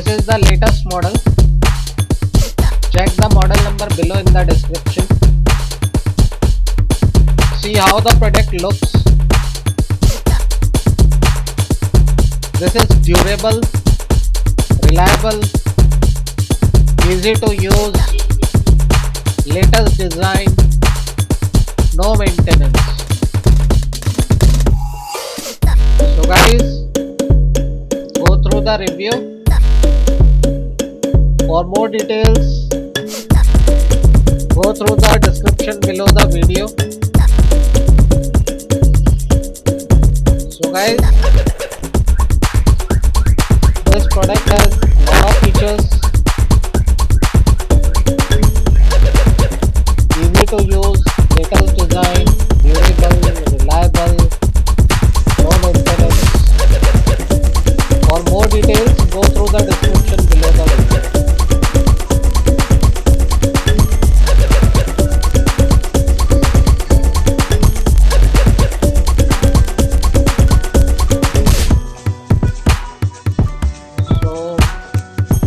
This is the latest model. Check the model number below in the description. See how the product looks. This is durable, reliable, easy to use, latest design, no maintenance. So guys, go through the review. For more details, go through the description below the video. So guys, this product has a lot of features, easy to use, latest design, durable, reliable, no maintenance. For more details, go through the description below the video. So,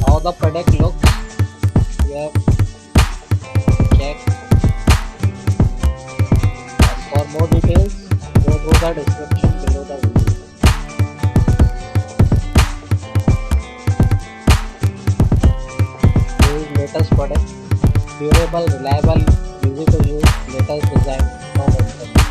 how the product looks, yeah, check. For more details, go through the description below the video. This is latest product, durable, reliable, easy to use, latest design, no maintenance.